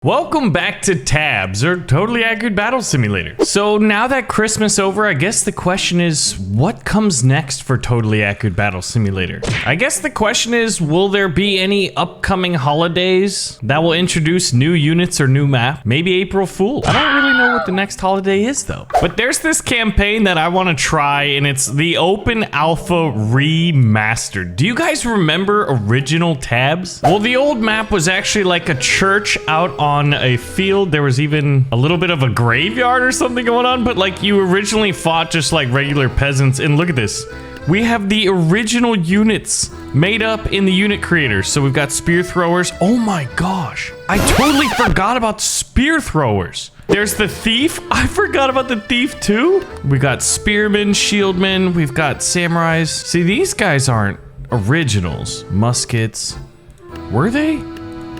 Welcome back to Tabs, or Totally Accurate Battle Simulator. So now that Christmas over, I guess the question is, what comes next for Totally Accurate Battle Simulator? I guess the question is, will there be any upcoming holidays that will introduce new units or new map? Maybe April Fool. I don't really know what the next holiday is though. But there's this campaign that I want to try, and it's the Open Alpha Remastered. Do you guys remember original Tabs? Well, the old map was actually like a church out on a field. There was even a little bit of a graveyard or something going on, but like you originally fought just like regular peasants. And look at this. We have the original units made up in the unit creator. So we've got spear throwers. Oh my gosh. I totally forgot about spear throwers. There's the thief. I forgot about the thief too. We got spearmen, shieldmen. We've got samurais. See, these guys aren't originals. Muskets. Were they?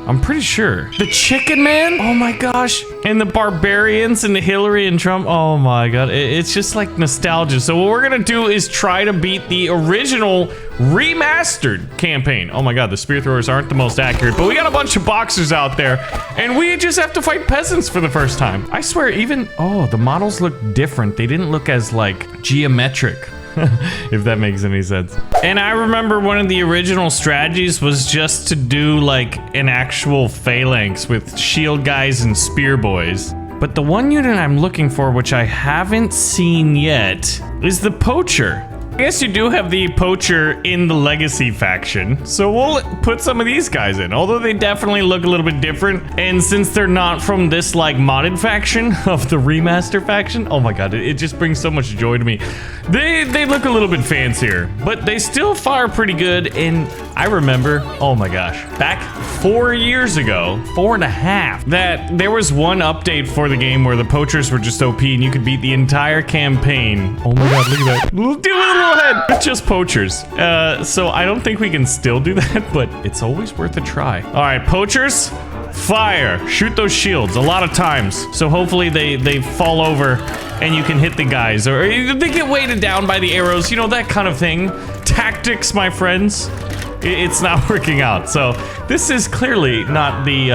I'm pretty sure. The Chicken Man? Oh my gosh. And the Barbarians and the Hillary and Trump. Oh my god. It's just like nostalgia. So what we're gonna do is try to beat the original remastered campaign. Oh my god, the spear throwers aren't the most accurate, but we got a bunch of boxers out there and we just have to fight peasants for the first time. I swear even, oh, the models look different. They didn't look as like geometric. If that makes any sense. And I remember one of the original strategies was just to do like an actual phalanx with shield guys and spear boys. But the one unit I'm looking for, which I haven't seen yet, is the Poacher. I guess you do have the Poacher in the Legacy faction, so we'll put some of these guys in, although they definitely look a little bit different. And since they're not from this like modded faction of the remaster faction, oh my god, it just brings so much joy to me. They look a little bit fancier, but they still fire pretty good. And I remember, oh my gosh, back 4 years ago, 4.5, that there was one update for the game where the Poachers were just OP and you could beat the entire campaign. Oh my god, look at that. Do it a little head. It's just Poachers. So I don't think we can still do that, but it's always worth a try. All right, Poachers, fire. Shoot those shields a lot of times. So hopefully they fall over and you can hit the guys, or they get weighted down by the arrows, you know, that kind of thing. Tactics, my friends. It's not working out. So this is clearly not the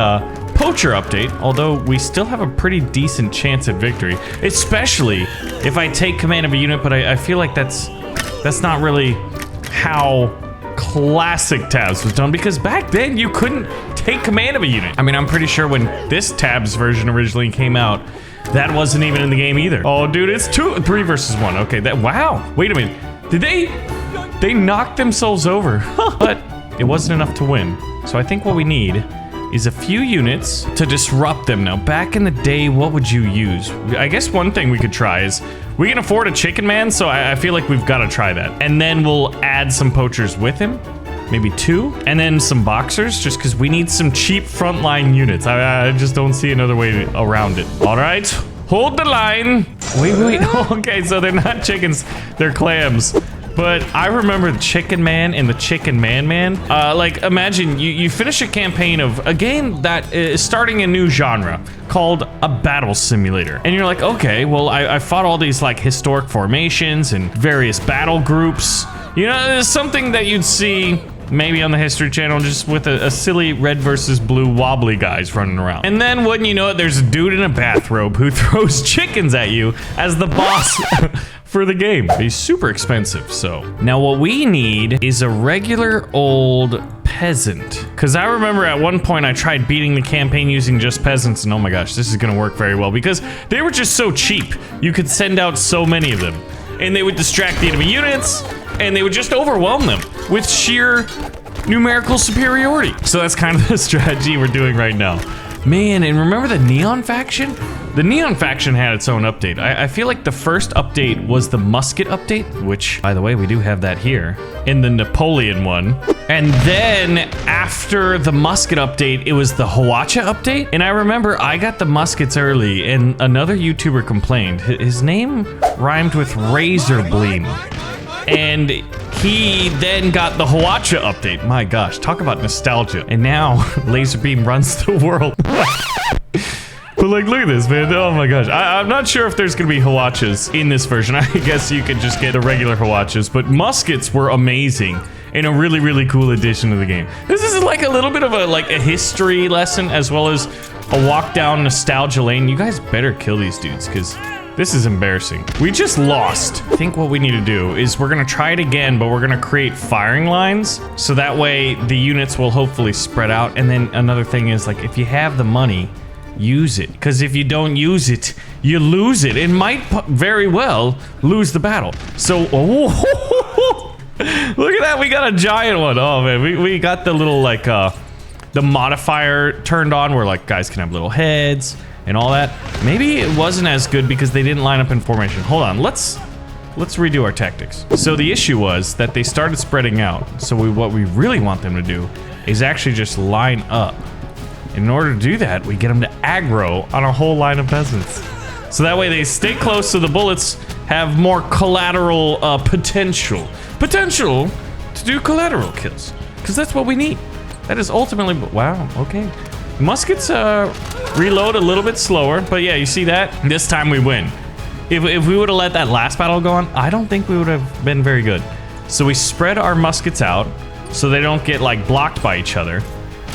Poacher update, although we still have a pretty decent chance at victory, especially if I take command of a unit. But I feel like that's not really how classic Tabs was done, because back then you couldn't take command of a unit. I mean, I'm pretty sure when this Tabs version originally came out, that wasn't even in the game either. Oh dude, it's 3 versus 1. Okay, that, wow, wait a minute, did they knocked themselves over? But it wasn't enough to win. So I think what we need is a few units to disrupt them. Now, back in the day, what would you use? I guess one thing we could try is, we can afford a Chicken Man, so I feel like we've got to try that. And then we'll add some Poachers with him, maybe 2, and then some Boxers, just because we need some cheap frontline units. I just don't see another way around it. All right, hold the line. Wait. Okay, so they're not chickens, they're clams. But I remember the Chicken Man and the Chicken Man. Like, imagine you finish a campaign of a game that is starting a new genre called a battle simulator. And you're like, okay, well, I fought all these like historic formations and various battle groups. You know, it's something that you'd see maybe on the History Channel, just with a silly red versus blue wobbly guys running around. And then wouldn't you know it, there's a dude in a bathrobe who throws chickens at you as the boss for the game. He's super expensive, so. Now what we need is a regular old peasant. Because I remember at one point I tried beating the campaign using just peasants, and oh my gosh, this is gonna work very well because they were just so cheap. You could send out so many of them, and they would distract the enemy units, and they would just overwhelm them with sheer numerical superiority. So that's kind of the strategy we're doing right now. Man, and remember the Neon faction? The Neon faction had its own update. I feel like the first update was the Musket update, which, by the way, we do have that here, in the Napoleon one. And then after the Musket update, it was the Poacher update. And I remember I got the Muskets early, and another YouTuber complained. His name rhymed with Razor Bleem. And he then got the Poacher update. My gosh, talk about nostalgia. And now Laser Beam runs the world. But like, look at this, man. Oh my gosh. I'm not sure if there's gonna be Poachers in this version. I guess you could just get the regular Poachers, but Muskets were amazing and a really, really cool addition to the game. This is like a little bit of a history lesson, as well as a walk down nostalgia lane. You guys better kill these dudes, because this is embarrassing. We just lost. I think what we need to do is we're gonna try it again, but we're gonna create firing lines, so that way the units will hopefully spread out. And then another thing is, like, if you have the money, use it, because if you don't use it, you lose it. It might very well lose the battle. So, oh, look at that, we got a giant one. Oh man, we got the little, like, the modifier turned on where, like, guys can have little heads and all that. Maybe it wasn't as good because they didn't line up in formation. Hold on, let's redo our tactics. So the issue was that they started spreading out. So what we really want them to do is actually just line up. In order to do that, we get them to aggro on a whole line of peasants. So that way they stay close, so the bullets have more collateral potential. Potential to do collateral kills. Because that's what we need. That is ultimately, wow, okay. Muskets reload a little bit slower, but yeah, you see that? This time we win. If we would have let that last battle go on, I don't think we would have been very good. So we spread our muskets out so they don't get, like, blocked by each other,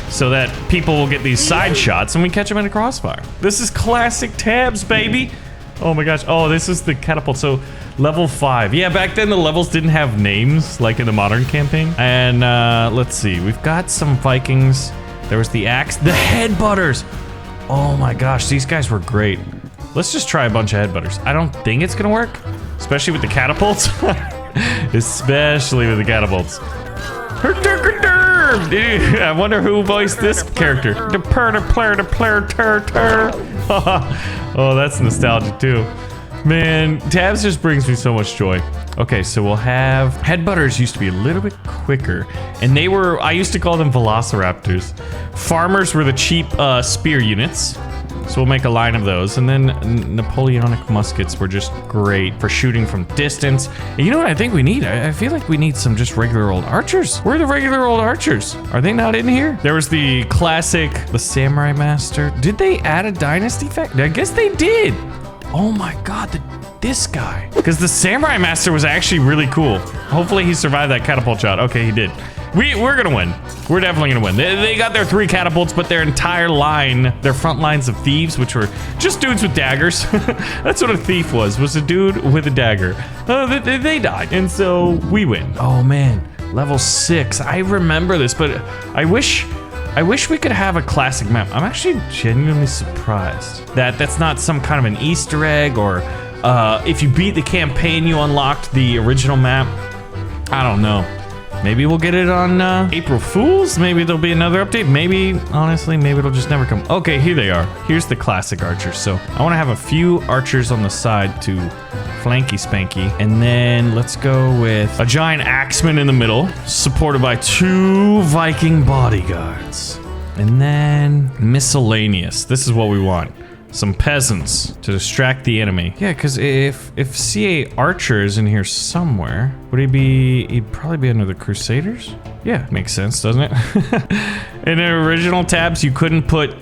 so that people will get these side shots and we catch them in a crossfire. This is classic tabs, baby. Oh my gosh. Oh, this is the catapult. So level 5. Yeah, back then the levels didn't have names like in the modern campaign. And let's see. We've got some Vikings. There was the axe. The headbutters. Oh my gosh, these guys were great. Let's just try a bunch of headbutters. I don't think it's gonna work, especially with the catapults. Especially with the catapults. I wonder who voiced this character. Oh, that's nostalgic too. Man, tabs just brings me so much joy. Okay, so we'll have... Headbutters used to be a little bit quicker, and they were... I used to call them velociraptors. Farmers were the cheap spear units, so we'll make a line of those. And then Napoleonic muskets were just great for shooting from distance. And you know what I think we need? I feel like we need some just regular old archers. Where are the regular old archers? Are they not in here? There was the classic, the Samurai Master. Did they add a dynasty fact? I guess they did. Oh my god, this guy. Because the Samurai Master was actually really cool. Hopefully he survived that catapult shot. Okay, he did. We're gonna win. We're definitely gonna win. They got their 3 catapults, but their entire line, their front lines of thieves, which were just dudes with daggers. That's what a thief was a dude with a dagger. They died, and so we win. Oh man, level 6. I remember this, but I wish we could have a classic map. I'm actually genuinely surprised that that's not some kind of an Easter egg, or if you beat the campaign, you unlocked the original map. I don't know. Maybe we'll get it on April Fools. Maybe there'll be another update. Maybe, honestly, maybe it'll just never come. Okay, here they are. Here's the classic archers. So I want to have a few archers on the side to flanky spanky. And then let's go with a giant axeman in the middle, supported by 2 Viking bodyguards. And then miscellaneous. This is what we want. Some peasants to distract the enemy. Yeah, because if CA Archer is in here somewhere, would he be... He'd probably be under the Crusaders? Yeah, makes sense, doesn't it? In the original tabs, you couldn't put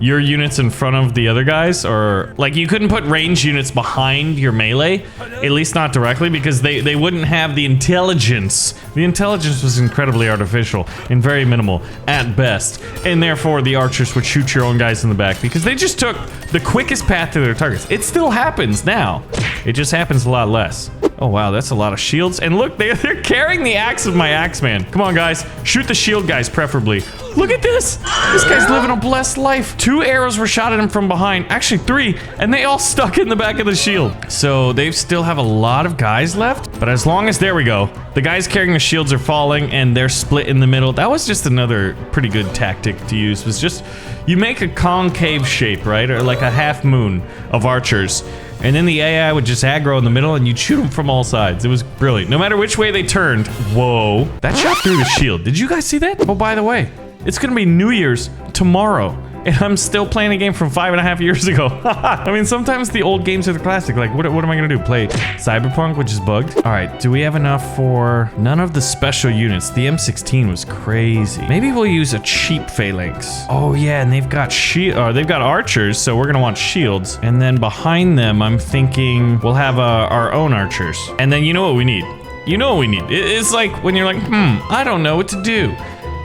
your units in front of the other guys, or... Like, you couldn't put range units behind your melee, at least not directly, because they wouldn't have the intelligence. The intelligence was incredibly artificial and very minimal, at best. And therefore, the archers would shoot your own guys in the back, because they just took the quickest path to their targets. It still happens now. It just happens a lot less. Oh wow, that's a lot of shields. And look, they're carrying the axe of my axeman. Come on, guys. Shoot the shield guys, preferably. Look at this. This guy's living a blessed life. 2 arrows were shot at him from behind. Actually, 3. And they all stuck in the back of the shield. So they still have a lot of guys left. But as long as, there we go. The guys carrying the shields are falling and they're split in the middle. That was just another pretty good tactic to use. Was just, you make a concave shape, right? Or like a half moon of archers. And then the AI would just aggro in the middle and you'd shoot them from all sides. It was brilliant. No matter which way they turned. Whoa. That shot through the shield. Did you guys see that? Oh, by the way, it's gonna be New Year's tomorrow. And I'm still playing a game from 5.5 years ago. I mean, sometimes the old games are the classic. Like, what am I gonna do? Play Cyberpunk, which is bugged? All right, do we have enough for none of the special units? The M16 was crazy. Maybe we'll use a cheap phalanx. Oh yeah, and they've got they've got archers, so we're gonna want shields. And then behind them, I'm thinking we'll have our own archers. And then you know what we need? You know what we need? It's like when you're like, I don't know what to do.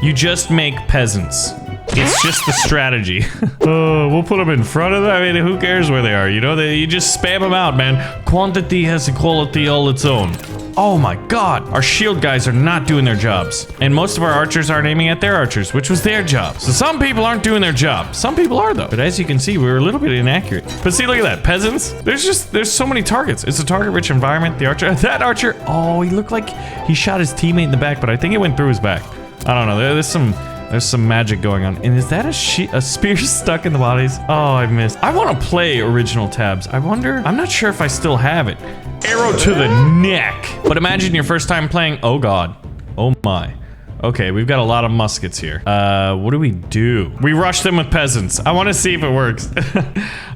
You just make peasants. It's just the strategy. We'll put them in front of them. I mean, who cares where they are? You know, you just spam them out, man. Quantity has a quality all its own. Oh my god, our shield guys are not doing their jobs. And most of our archers aren't aiming at their archers, which was their job. So some people aren't doing their job. Some people are though. But as you can see, we were a little bit inaccurate. But see, look at that, peasants. There's so many targets. It's a target-rich environment. The archer, that archer, oh, he looked like he shot his teammate in the back, but I think it went through his back. I don't know, there's some magic going on. And is that a spear stuck in the bodies? Oh, I missed. I want to play original tabs. I wonder, I'm not sure if I still have it. Arrow to the neck. But imagine your first time playing, oh god. Oh my. Okay, we've got a lot of muskets here. What do? We rush them with peasants. I want to see if it works.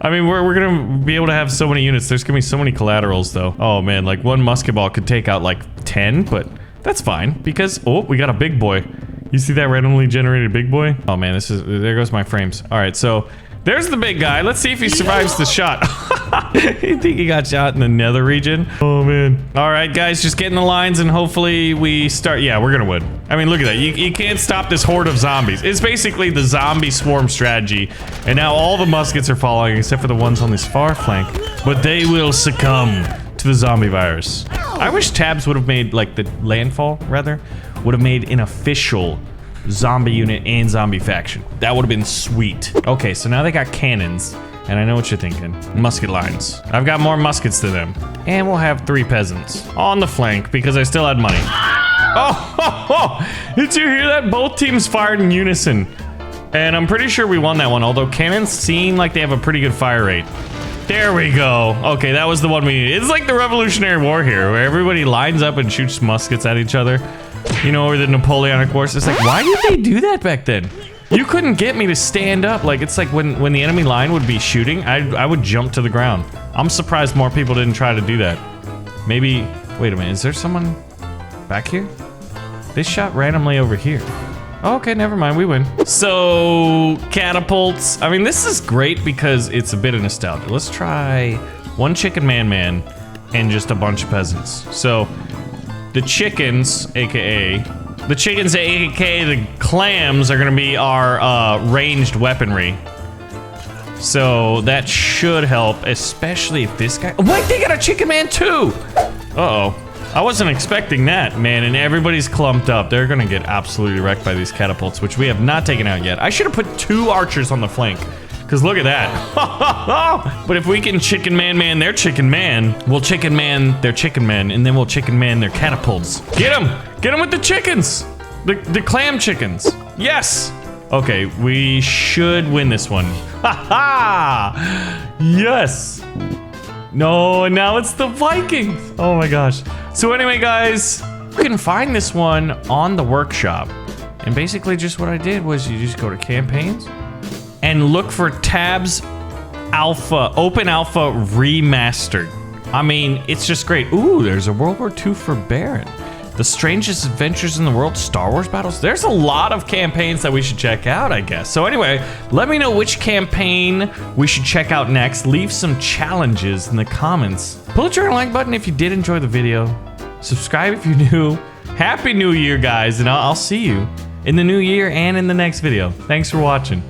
I mean, we're gonna be able to have so many units. There's gonna be so many collaterals though. Oh man, like one musket ball could take out like 10, but that's fine because, oh, we got a big boy. You see that randomly generated big boy? Oh man, there goes my frames. All right, so there's the big guy. Let's see if he survives the shot. You think he got shot in the nether region? Oh man. All right, guys, just get in the lines and hopefully we start. Yeah, we're gonna win. I mean, look at that. You can't stop this horde of zombies. It's basically the zombie swarm strategy. And now all the muskets are falling except for the ones on this far flank. But they will succumb to the zombie virus. I wish tabs would have made, like the landfall, rather, would have made an official zombie unit and zombie faction. That would have been sweet. Okay, so now they got cannons. And I know what you're thinking. Musket lines. I've got more muskets than them. And we'll have 3 peasants on the flank because I still had money. Oh, did you hear that? Both teams fired in unison. And I'm pretty sure we won that one, although cannons seem like they have a pretty good fire rate. There we go. Okay, that was the one we needed. It's like the Revolutionary War here, where everybody lines up and shoots muskets at each other. You know, or the Napoleonic Wars. It's like, why did they do that back then? You couldn't get me to stand up. Like, it's like when the enemy line would be shooting, I would jump to the ground. I'm surprised more people didn't try to do that. Maybe, wait a minute, is there someone back here? They shot randomly over here. Oh, okay, never mind, we win. So, catapults. I mean, this is great because it's a bit of nostalgia. Let's try 1 chicken man and just a bunch of peasants. So, the chickens, aka the clams, are gonna be our ranged weaponry. So that should help, especially if this guy. Wait, they got a chicken man too! Uh-oh. I wasn't expecting that, man, and everybody's clumped up. They're gonna get absolutely wrecked by these catapults, which we have not taken out yet. I should have put 2 archers on the flank. Because look at that. But if we can chicken man their chicken man, we'll chicken man their chicken man, and then we'll chicken man their catapults. Get them! Get them with the chickens! The clam chickens. Yes! Okay, we should win this one. Ha ha! Yes! No, and now it's the Vikings. Oh my gosh. So anyway, guys, you can find this one on the workshop. And basically just what I did was you just go to campaigns and look for tabs alpha, open alpha remastered. I mean, it's just great. Ooh, there's a World War II for Baron. The Strangest Adventures in the World, Star Wars Battles. There's a lot of campaigns that we should check out, I guess. So anyway, let me know which campaign we should check out next. Leave some challenges in the comments. Pull the trigger like button if you did enjoy the video. Subscribe if you're new. Happy New Year, guys, and I'll see you in the new year and in the next video. Thanks for watching.